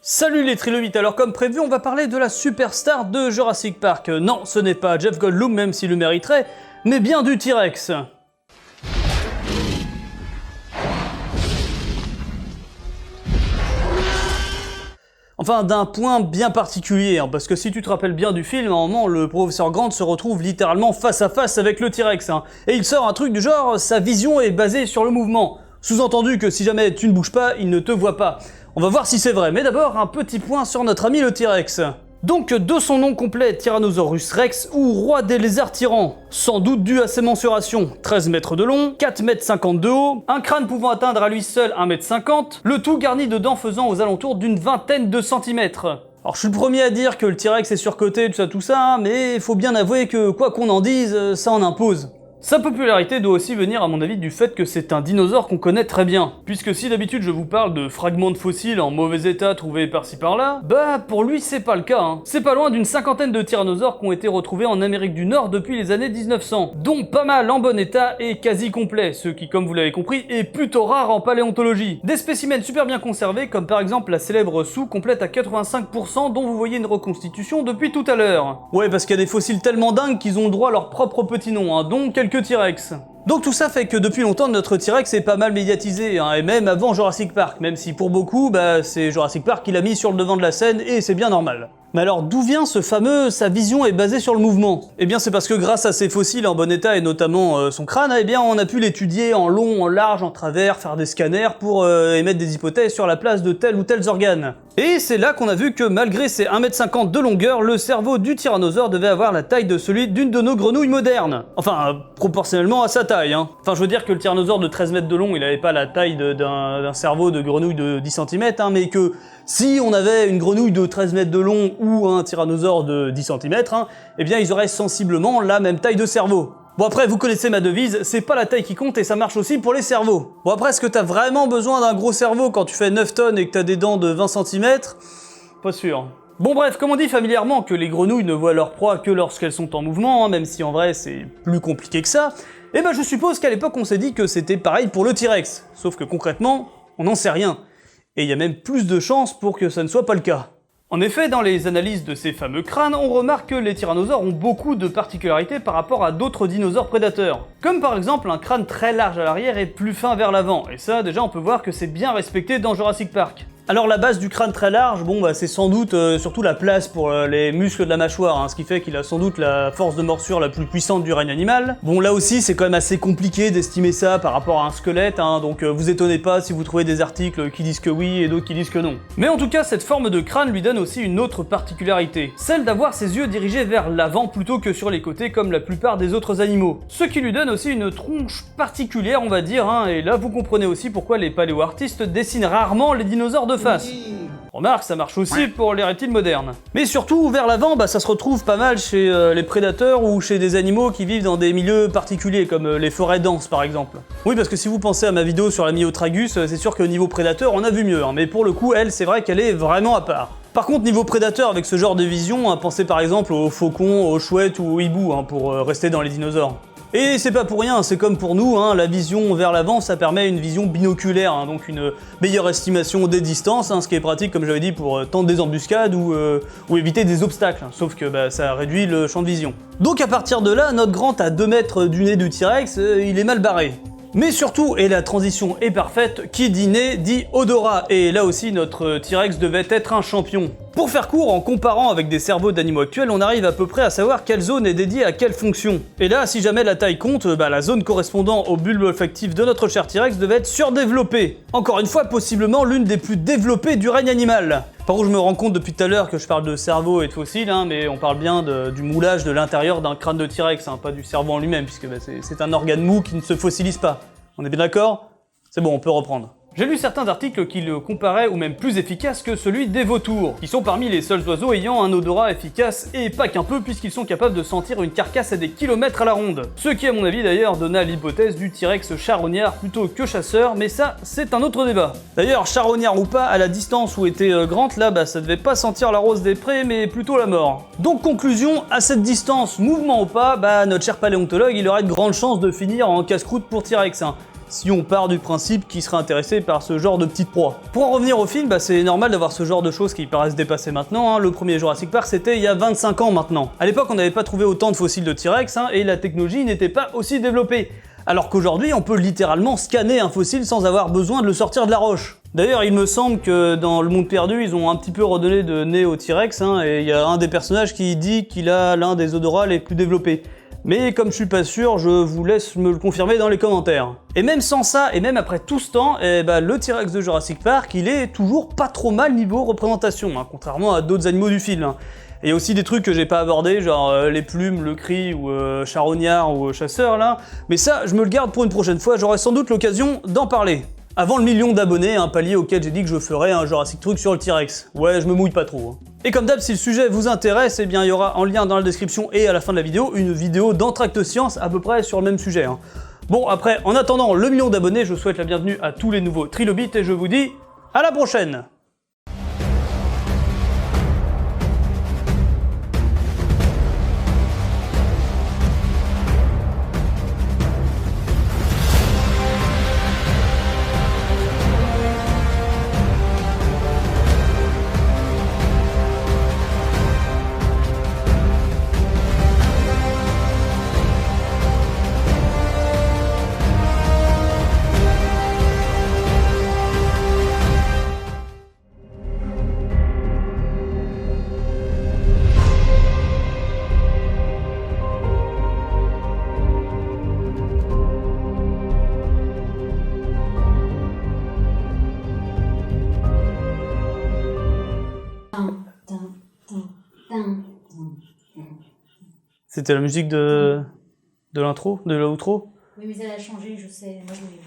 Salut les trilobites, alors comme prévu on va parler de la superstar de Jurassic Park. Non, ce n'est pas Jeff Goldblum même s'il le mériterait, mais bien du T-Rex. Enfin, d'un point bien particulier, parce que si tu te rappelles bien du film, à un moment, le professeur Grant se retrouve littéralement face à face avec le T-Rex, et il sort un truc du genre, sa vision est basée sur le mouvement. Sous-entendu que si jamais tu ne bouges pas, il ne te voit pas. On va voir si c'est vrai, mais d'abord, un petit point sur notre ami le T-Rex. Donc, de son nom complet, Tyrannosaurus Rex, ou roi des lézards tyrans, sans doute dû à ses mensurations, 13 mètres de long, 4,50 m de haut, un crâne pouvant atteindre à lui seul 1,50 m, le tout garni de dents faisant aux alentours d'une vingtaine de centimètres. Alors je suis le premier à dire que le T-Rex est surcoté, tout ça, mais il faut bien avouer que quoi qu'on en dise, ça en impose. Sa popularité doit aussi venir à mon avis du fait que c'est un dinosaure qu'on connaît très bien. Puisque si d'habitude je vous parle de fragments de fossiles en mauvais état trouvés par-ci par-là, bah pour lui c'est pas le cas. C'est pas loin d'une cinquantaine de tyrannosaures qui ont été retrouvés en Amérique du Nord depuis les années 1900, dont pas mal en bon état et quasi complet, ce qui comme vous l'avez compris est plutôt rare en paléontologie. Des spécimens super bien conservés comme par exemple la célèbre soue complète à 85% dont vous voyez une reconstitution depuis tout à l'heure. Ouais parce qu'il y a des fossiles tellement dingues qu'ils ont le droit à leur propre petit nom, dont quelques T-Rex. Donc tout ça fait que depuis longtemps notre T-Rex est pas mal médiatisé, et même avant Jurassic Park, même si pour beaucoup, c'est Jurassic Park qui l'a mis sur le devant de la scène, et c'est bien normal. Mais alors d'où vient ce fameux « sa vision est basée sur le mouvement » ? Eh bien c'est parce que grâce à ces fossiles en bon état, et notamment son crâne, eh bien on a pu l'étudier en long, en large, en travers, faire des scanners pour émettre des hypothèses sur la place de tel ou tel organe. Et c'est là qu'on a vu que malgré ses 1,50 m de longueur, le cerveau du tyrannosaure devait avoir la taille de celui d'une de nos grenouilles modernes. Enfin, proportionnellement à sa taille. Enfin je veux dire que le tyrannosaure de 13 mètres de long, il avait pas la taille d'un cerveau de grenouille de 10 cm, mais que si on avait une grenouille de 13 mètres de long ou un tyrannosaure de 10 cm, eh bien ils auraient sensiblement la même taille de cerveau. Bon après, vous connaissez ma devise, c'est pas la taille qui compte et ça marche aussi pour les cerveaux. Bon après, est-ce que t'as vraiment besoin d'un gros cerveau quand tu fais 9 tonnes et que t'as des dents de 20 cm? Pas sûr. Bon bref, comme on dit familièrement que les grenouilles ne voient leur proie que lorsqu'elles sont en mouvement, même si en vrai c'est plus compliqué que ça, et ben je suppose qu'à l'époque on s'est dit que c'était pareil pour le T-Rex. Sauf que concrètement, on n'en sait rien. Et il y a même plus de chances pour que ça ne soit pas le cas. En effet, dans les analyses de ces fameux crânes, on remarque que les tyrannosaures ont beaucoup de particularités par rapport à d'autres dinosaures prédateurs. Comme par exemple un crâne très large à l'arrière et plus fin vers l'avant, et ça déjà on peut voir que c'est bien respecté dans Jurassic Park. Alors la base du crâne très large, c'est sans doute surtout la place pour les muscles de la mâchoire, ce qui fait qu'il a sans doute la force de morsure la plus puissante du règne animal. Bon là aussi c'est quand même assez compliqué d'estimer ça par rapport à un squelette, donc vous étonnez pas si vous trouvez des articles qui disent que oui et d'autres qui disent que non. Mais en tout cas cette forme de crâne lui donne aussi une autre particularité, celle d'avoir ses yeux dirigés vers l'avant plutôt que sur les côtés comme la plupart des autres animaux. Ce qui lui donne aussi une tronche particulière on va dire, et là vous comprenez aussi pourquoi les paléo-artistes dessinent rarement les dinosaures de face. Remarque, ça marche aussi pour les reptiles modernes. Mais surtout, vers l'avant, ça se retrouve pas mal chez les prédateurs ou chez des animaux qui vivent dans des milieux particuliers, comme les forêts denses par exemple. Oui, parce que si vous pensez à ma vidéo sur la Myotragus, c'est sûr qu'au niveau prédateur, on a vu mieux, mais pour le coup, elle, c'est vrai qu'elle est vraiment à part. Par contre, niveau prédateur, avec ce genre de vision, pensez par exemple aux faucons, aux chouettes ou aux hiboux, pour rester dans les dinosaures. Et c'est pas pour rien, c'est comme pour nous, la vision vers l'avant ça permet une vision binoculaire, donc une meilleure estimation des distances, ce qui est pratique comme j'avais dit pour tenter des embuscades ou éviter des obstacles, sauf que ça réduit le champ de vision. Donc à partir de là, notre Grant à 2 mètres du nez du T-Rex, il est mal barré. Mais surtout, et la transition est parfaite, qui dit nez dit odorat, et là aussi notre T-Rex devait être un champion. Pour faire court, en comparant avec des cerveaux d'animaux actuels, on arrive à peu près à savoir quelle zone est dédiée à quelle fonction. Et là, si jamais la taille compte, la zone correspondant au bulbe olfactif de notre cher T-Rex devait être surdéveloppée. Encore une fois, possiblement l'une des plus développées du règne animal. Par où je me rends compte depuis tout à l'heure que je parle de cerveau et de fossiles, mais on parle bien du moulage de l'intérieur d'un crâne de T-Rex, pas du cerveau en lui-même, puisque c'est un organe mou qui ne se fossilise pas. On est bien d'accord? C'est bon, on peut reprendre. J'ai lu certains articles qui le comparaient ou même plus efficace que celui des vautours, qui sont parmi les seuls oiseaux ayant un odorat efficace, et pas qu'un peu puisqu'ils sont capables de sentir une carcasse à des kilomètres à la ronde. Ce qui à mon avis d'ailleurs donna l'hypothèse du T-Rex charognard plutôt que chasseur, mais ça c'est un autre débat. D'ailleurs charognard ou pas, à la distance où était Grant, là ça devait pas sentir la rose des prés mais plutôt la mort. Donc conclusion, à cette distance, mouvement ou pas, notre cher paléontologue il aurait de grandes chances de finir en casse-croûte pour T-Rex. si on part du principe qu'ils seraient intéressés par ce genre de petite proie. Pour en revenir au film, c'est normal d'avoir ce genre de choses qui paraissent dépassées maintenant, hein. Le premier Jurassic Park c'était il y a 25 ans maintenant. À l'époque on n'avait pas trouvé autant de fossiles de T-Rex, hein, et la technologie n'était pas aussi développée. Alors qu'aujourd'hui on peut littéralement scanner un fossile sans avoir besoin de le sortir de la roche. D'ailleurs il me semble que dans Le Monde Perdu ils ont un petit peu redonné de nez au T-Rex, hein, et il y a un des personnages qui dit qu'il a l'un des odorats les plus développés. Mais comme je suis pas sûr, je vous laisse me le confirmer dans les commentaires. Et même sans ça, et même après tout ce temps, le T-Rex de Jurassic Park, il est toujours pas trop mal niveau représentation, hein, contrairement à d'autres animaux du film. Hein. Et il y a aussi des trucs que j'ai pas abordés, genre les plumes, le cri, ou charognard, ou chasseur, là. Mais ça, je me le garde pour une prochaine fois, j'aurai sans doute l'occasion d'en parler. Avant le 1 million d'abonnés, un palier auquel j'ai dit que je ferais un Jurassic Truc sur le T-Rex. Ouais, je me mouille pas trop. Hein. Et comme d'hab, si le sujet vous intéresse, il y aura en lien dans la description et à la fin de la vidéo, une vidéo d'Entracte Science à peu près sur le même sujet. Hein. Bon, après, en attendant le 1 million d'abonnés, je souhaite la bienvenue à tous les nouveaux trilobites et je vous dis à la prochaine! C'était la musique de l'intro, de l'outro? Oui, mais elle a changé, je sais. Moi, je voulais...